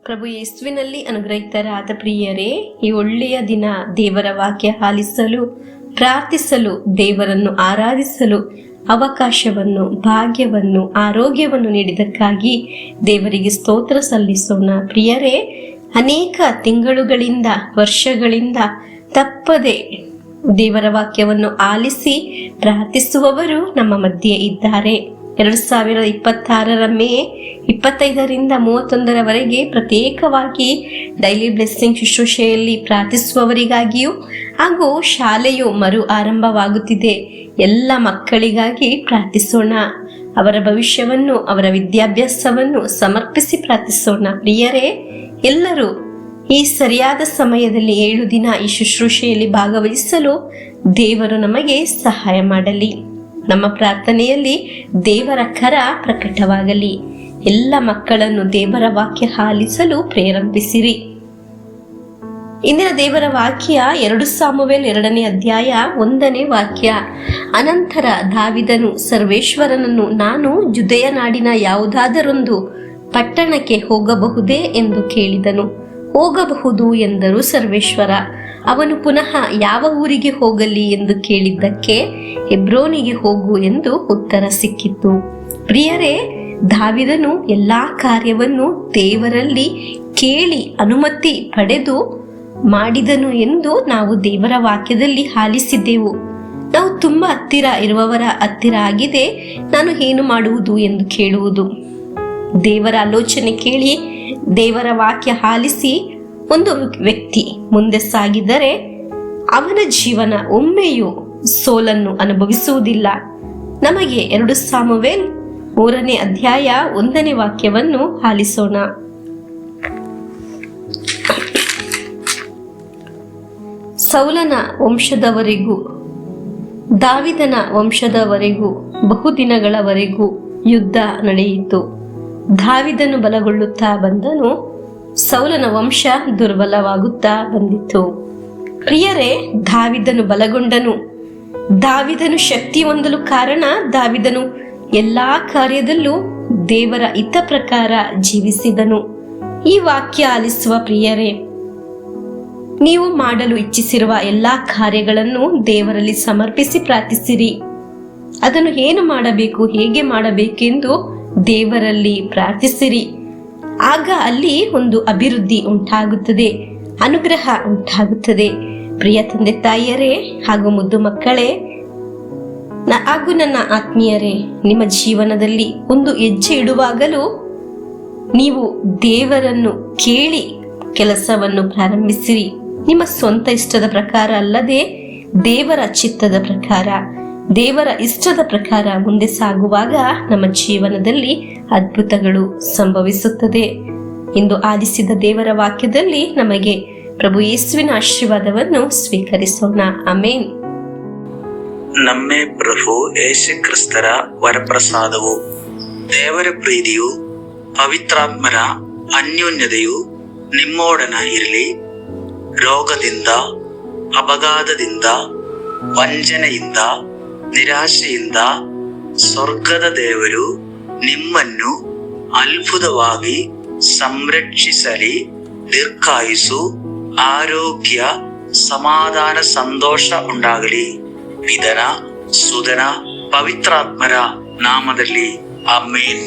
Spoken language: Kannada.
ಪ್ರಭು ಯೇಸುವಿನಲ್ಲಿ ಅನುಗ್ರಹಿತರಾದ ಪ್ರಿಯರೇ, ಈ ಒಳ್ಳೆಯ ದಿನ ದೇವರ ವಾಕ್ಯ ಆಲಿಸಲು, ಪ್ರಾರ್ಥಿಸಲು, ದೇವರನ್ನು ಆರಾಧಿಸಲು ಅವಕಾಶವನ್ನು, ಭಾಗ್ಯವನ್ನು, ಆರೋಗ್ಯವನ್ನು ನೀಡಿದ್ದಕ್ಕಾಗಿ ದೇವರಿಗೆ ಸ್ತೋತ್ರ ಸಲ್ಲಿಸೋಣ. ಪ್ರಿಯರೇ, ಅನೇಕ ತಿಂಗಳುಗಳಿಂದ, ವರ್ಷಗಳಿಂದ ತಪ್ಪದೆ ದೇವರ ವಾಕ್ಯವನ್ನು ಆಲಿಸಿ ಪ್ರಾರ್ಥಿಸುವವರು ನಮ್ಮ ಮಧ್ಯೆ ಇದ್ದಾರೆ. 2026 ಮೇ 25ರಿಂದ 31ರವರೆಗೆ ಪ್ರತ್ಯೇಕವಾಗಿ ಡೈಲಿ ಬ್ಲೆಸ್ಸಿಂಗ್ ಶುಶ್ರೂಷೆಯಲ್ಲಿ ಪ್ರಾರ್ಥಿಸುವವರಿಗಾಗಿಯೂ ಹಾಗೂ ಶಾಲೆಯು ಮರು ಆರಂಭವಾಗುತ್ತಿದೆ ಎಲ್ಲ ಮಕ್ಕಳಿಗಾಗಿ ಪ್ರಾರ್ಥಿಸೋಣ. ಅವರ ಭವಿಷ್ಯವನ್ನು, ಅವರ ವಿದ್ಯಾಭ್ಯಾಸವನ್ನು ಸಮರ್ಪಿಸಿ ಪ್ರಾರ್ಥಿಸೋಣ. ಪ್ರಿಯರೇ, ಎಲ್ಲರೂ ಈ ಸರಿಯಾದ ಸಮಯದಲ್ಲಿ 7 ದಿನ ಈ ಶುಶ್ರೂಷೆಯಲ್ಲಿ ಭಾಗವಹಿಸಲು ದೇವರು ನಮಗೆ ಸಹಾಯ ಮಾಡಲಿ. ನಮ್ಮ ಪ್ರಾರ್ಥನೆಯಲ್ಲಿ ದೇವರ ಕರ ಪ್ರಕಟವಾಗಲಿ. ಎಲ್ಲ ಮಕ್ಕಳನ್ನು ದೇವರ ವಾಕ್ಯ ಆಲಿಸಲು ಪ್ರೇರೇಪಿಸಿರಿ. ಇಂದಿನ ದೇವರ ವಾಕ್ಯ 2 ಸಾಮುವೇಲ್ 2ನೇ ಅಧ್ಯಾಯ 1ನೇ ವಾಕ್ಯ. ಅನಂತರ ದಾವಿದನು ಸರ್ವೇಶ್ವರನನ್ನು, ನಾನು ಜುದೆಯ ನಾಡಿನ ಯಾವುದಾದರೊಂದು ಪಟ್ಟಣಕ್ಕೆ ಹೋಗಬಹುದೇ ಎಂದು ಕೇಳಿದನು. ಹೋಗಬಹುದು ಎಂದರು ಸರ್ವೇಶ್ವರ. ಅವನು ಪುನಃ ಯಾವ ಊರಿಗೆ ಹೋಗಲಿ ಎಂದು ಕೇಳಿದ್ದಕ್ಕೆ ಹೆಬ್ರೋನಿಗೆ ಹೋಗು ಎಂದು ಉತ್ತರ ಸಿಕ್ಕಿತು. ಪ್ರಿಯರೇ, ದಾವಿದನು ಎಲ್ಲಾ ಕಾರ್ಯವನ್ನು ದೇವರಲ್ಲಿ ಕೇಳಿ ಅನುಮತಿ ಪಡೆದು ಮಾಡಿದನು ಎಂದು ನಾವು ದೇವರ ವಾಕ್ಯದಲ್ಲಿ ಆಲಿಸಿದ್ದೆವು. ನಾವು ತುಂಬಾ ಹತ್ತಿರ ಇರುವವರ ಹತ್ತಿರ ಆಗಿದೆ ನಾನು ಏನು ಮಾಡುವುದು ಎಂದು ಕೇಳುವುದು. ದೇವರ ಆಲೋಚನೆ ಕೇಳಿ ದೇವರ ವಾಕ್ಯ ಆಲಿಸಿ ಒಂದು ವ್ಯಕ್ತಿ ಮುಂದೆ ಸಾಗಿದರೆ ಅವನ ಜೀವನ ಒಮ್ಮೆಯೂ ಸೋಲನ್ನು ಅನುಭವಿಸುವುದಿಲ್ಲ. ನಮಗೆ 2 ಸಾಮುವೇಲ್ 3ನೇ ಅಧ್ಯಾಯ 1ನೇ ವಾಕ್ಯವನ್ನು ಆಲಿಸೋಣ. ಸೌಲನ ವಂಶದವರೆಗೂ ದಾವಿದನ ವಂಶದವರೆಗೂ ಬಹುದಿನಗಳವರೆಗೂ ಯುದ್ಧ ನಡೆಯಿತು. ದಾವಿದನು ಬಲಗೊಳ್ಳುತ್ತಾ ಬಂದನು, ಸೌಲನ ವಂಶ ದುರ್ಬಲವಾಗುತ್ತಾ ಬಂದಿತು. ಪ್ರಿಯರೇ, ದಾವಿದನು ಬಲಗೊಂಡನು. ದಾವಿದನು ಶಕ್ತಿ ಹೊಂದಲು ಕಾರಣ ದಾವಿದನು ಎಲ್ಲಾ ಕಾರ್ಯದಲ್ಲೂ ದೇವರ ಹಿತ ಪ್ರಕಾರ ಜೀವಿಸಿದನು. ಈ ವಾಕ್ಯ ಆಲಿಸುವ ಪ್ರಿಯರೇ, ನೀವು ಮಾಡಲು ಇಚ್ಛಿಸಿರುವ ಎಲ್ಲಾ ಕಾರ್ಯಗಳನ್ನು ದೇವರಲ್ಲಿ ಸಮರ್ಪಿಸಿ ಪ್ರಾರ್ಥಿಸಿರಿ. ಅದನ್ನು ಏನು ಮಾಡಬೇಕು, ಹೇಗೆ ಮಾಡಬೇಕೆಂದು ದೇವರಲ್ಲಿ ಪ್ರಾರ್ಥಿಸಿರಿ. ಆಗ ಅಲ್ಲಿ ಒಂದು ಅಭಿವೃದ್ಧಿ ಉಂಟಾಗುತ್ತದೆ, ಅನುಗ್ರಹ ಉಂಟಾಗುತ್ತದೆ. ಪ್ರಿಯ ತಂದೆ ತಾಯಿಯರೇ ಹಾಗೂ ಮುದ್ದು ಮಕ್ಕಳೇ ಹಾಗೂ ನನ್ನ ಆತ್ಮೀಯರೇ, ನಿಮ್ಮ ಜೀವನದಲ್ಲಿ ಒಂದು ಹೆಜ್ಜೆ ಇಡುವಾಗಲೂ ನೀವು ದೇವರನ್ನು ಕೇಳಿ ಕೆಲಸವನ್ನು ಪ್ರಾರಂಭಿಸಿರಿ. ನಿಮ್ಮ ಸ್ವಂತ ಇಷ್ಟದ ಪ್ರಕಾರ ಅಲ್ಲದೆ ದೇವರ ಚಿತ್ತದ ಪ್ರಕಾರ, ದೇವರ ಇಷ್ಟದ ಪ್ರಕಾರ ಮುಂದೆ ಸಾಗುವಾಗ ನಮ್ಮ ಜೀವನದಲ್ಲಿ ಅದ್ಭುತಗಳು ಸಂಭವಿಸುತ್ತದೆ. ಇಂದು ಆಲಿಸಿದ ದೇವರ ವಾಕ್ಯದಲ್ಲಿ ನಮಗೆ ಪ್ರಭು ಯೇಸುವಿನ ಆಶೀರ್ವಾದವನ್ನು ಸ್ವೀಕರಿಸೋಣ. ಆಮೇನ್. ನಮ್ಮ ಪ್ರಭು ಯೇಸು ಕ್ರಿಸ್ತರ ವರಪ್ರಸಾದವು, ದೇವರ ಪ್ರೀತಿಯು, ಪವಿತ್ರಾತ್ಮರ ಅನ್ಯೋನ್ಯತೆಯು ನಿಮ್ಮೊಡನ ಇರಲಿ. ರೋಗದಿಂದ, ಅಪಘಾತದಿಂದ, ವಂಚನೆಯಿಂದ, ನಿರಾಶೆಯಿಂದ ಸ್ವರ್ಗದ ದೇವರು ನಿಮ್ಮನ್ನು ಅದ್ಭುತವಾಗಿ ಸಂರಕ್ಷಿಸಲಿ. ದೀರ್ಘಾಯುಸ್ಸು, ಆರೋಗ್ಯ, ಸಮಾಧಾನ, ಸಂತೋಷ ಉಂಟಾಗಲಿ. ಪಿತನ, ಸುತನ, ಪವಿತ್ರಾತ್ಮರ ನಾಮದಲ್ಲಿ ಆಮೇನ್.